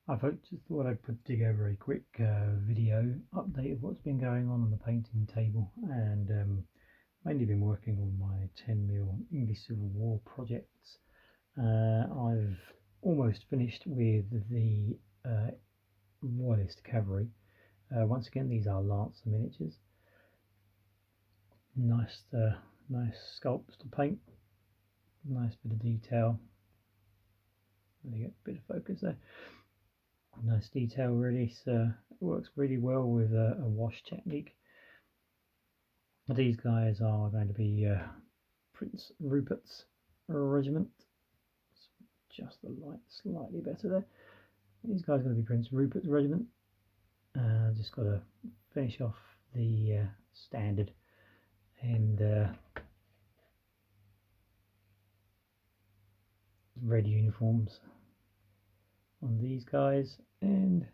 I just thought I'd put together a quick video update of what's been going on the painting table, and mainly been working on my 10mm English Civil War projects. I've almost finished with the Royalist Cavalry. Once again, these are Lancer miniatures. Nice sculpts to paint. Nice bit of detail. There you get a bit of focus there. Nice detail, really. So it works really well with a wash technique. These guys are going to be Prince Rupert's regiment. Just the light slightly better there. These guys are going to be Prince Rupert's regiment. Just got to finish off the standard and red uniforms on these guys, and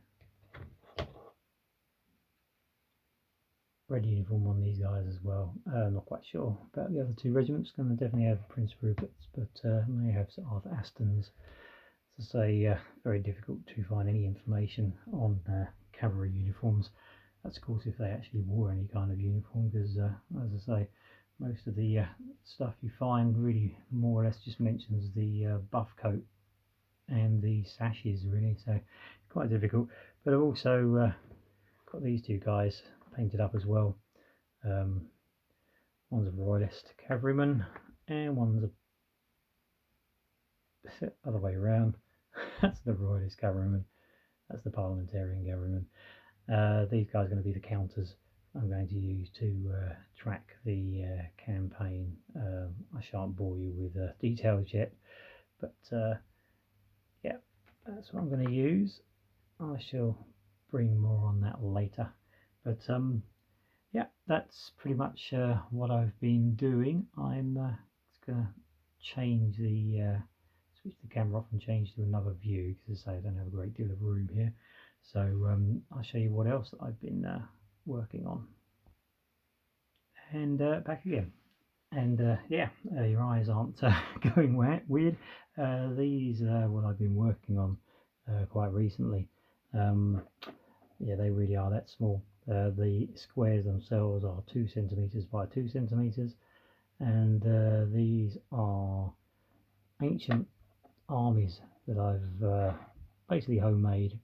red uniform on these guys as well. I'm not quite sure about the other two regiments. Going to definitely have Prince Rupert's, but may have Arthur Aston's. As I say, very difficult to find any information on cavalry uniforms. That's of course if they actually wore any kind of uniform, because as I say, most of the stuff you find really more or less just mentions the buff coat and the sashes, really, so quite difficult. But I've also got these two guys painted up as well. One's a Royalist cavalryman and one's a other way around. That's the Royalist cavalryman, that's the Parliamentarian cavalryman. These guys are going to be the counters I'm going to use to track the campaign. I shan't bore you with details yet, but yeah, that's what I'm going to use. I shall bring more on that later, but yeah, that's pretty much what I've been doing. I'm just going to change the switch the camera off and change to another view, because as I say, I don't have a great deal of room here. So I'll show you what else I've been working on. And back again. And yeah, your eyes aren't going weird. These are what I've been working on quite recently. Yeah, they really are that small. The squares themselves are 2 centimeters by 2 centimeters, and these are ancient armies that I've basically homemade.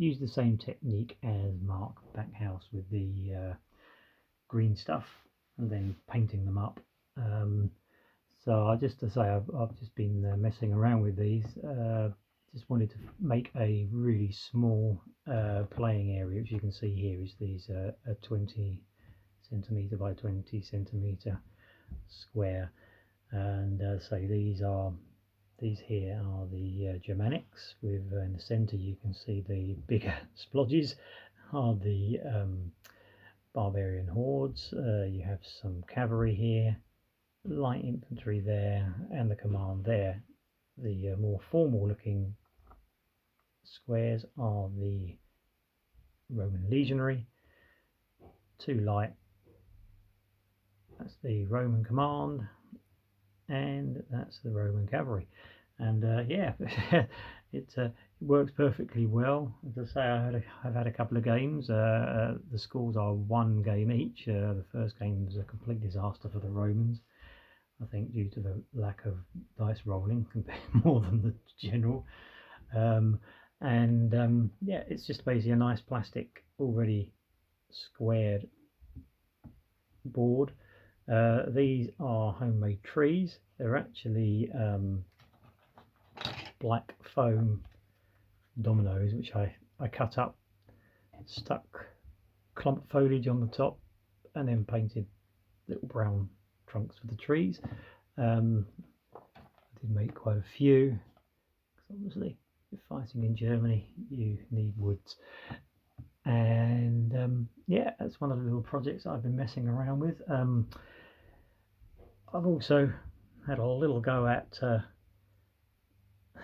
Used the same technique as Mark Backhouse with the green stuff and then painting them up. So just to say, I've just been messing around with these. Just wanted to make a really small playing area, which you can see here is these a 20 centimeter by 20 centimeter square, and so these here are the Germanics. With in the centre you can see the bigger splodges are the barbarian hordes. You have some cavalry here, light infantry there, and the command there. The more formal looking squares are the Roman legionary, 2 light, that's the Roman command, and that's the Roman cavalry. And yeah, it works perfectly well. As I say, I've had a couple of games. The scores are 1 game each. The first game was a complete disaster for the Romans, I think, due to the lack of dice rolling more than the general. Yeah, it's just basically a nice plastic already squared board. These are homemade trees. They're actually black foam dominoes, which I cut up, stuck clump foliage on the top, and then painted little brown trunks for the trees. I did make quite a few, because obviously if you're fighting in Germany you need woods. And yeah, that's one of the little projects I've been messing around with. I've also had a little go at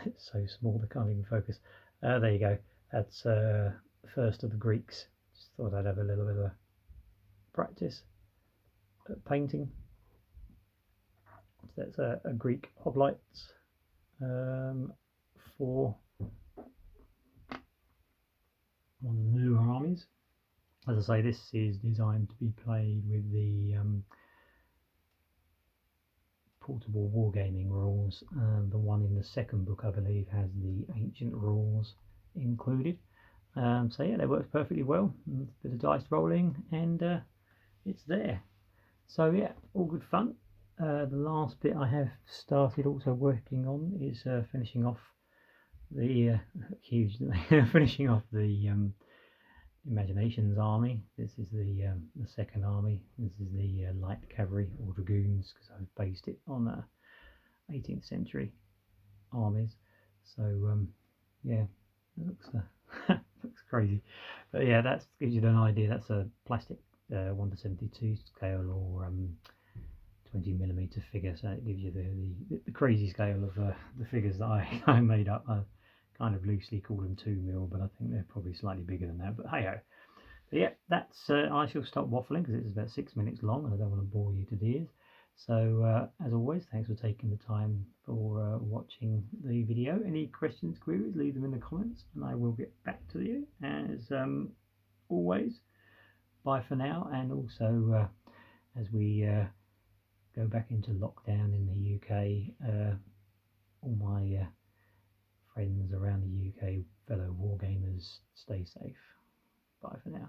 it's so small they can't even focus. There you go, that's first of the Greeks. Just thought I'd have a little bit of practice at painting. So that's a Greek hoplites, 4 one of the newer armies. As I say, this is designed to be played with the portable wargaming rules. The one in the second book, I believe, has the ancient rules included. So yeah, they work perfectly well. A bit of dice rolling, and it's there. So yeah, all good fun. The last bit I have started also working on is finishing off the finishing off the Imaginations army. This is the second army. This is the light cavalry or dragoons, because I've based it on 18th century armies. So yeah, it looks looks crazy, but yeah, that gives you an idea. That's a plastic 1:72 scale or 20mm figure, so it gives you the crazy scale of the figures that I made up. I kind of loosely call them 2mm, but I think they're probably slightly bigger than that. But hey ho. But yeah, that's I shall stop waffling because it's about 6 minutes long and I don't want to bore you to tears. So as always, thanks for taking the time for watching the video. Any questions, queries, leave them in the comments and I will get back to you as always. Bye for now, and also as we go back into lockdown in the UK, all my friends around the UK, fellow wargamers, stay safe. Bye for now.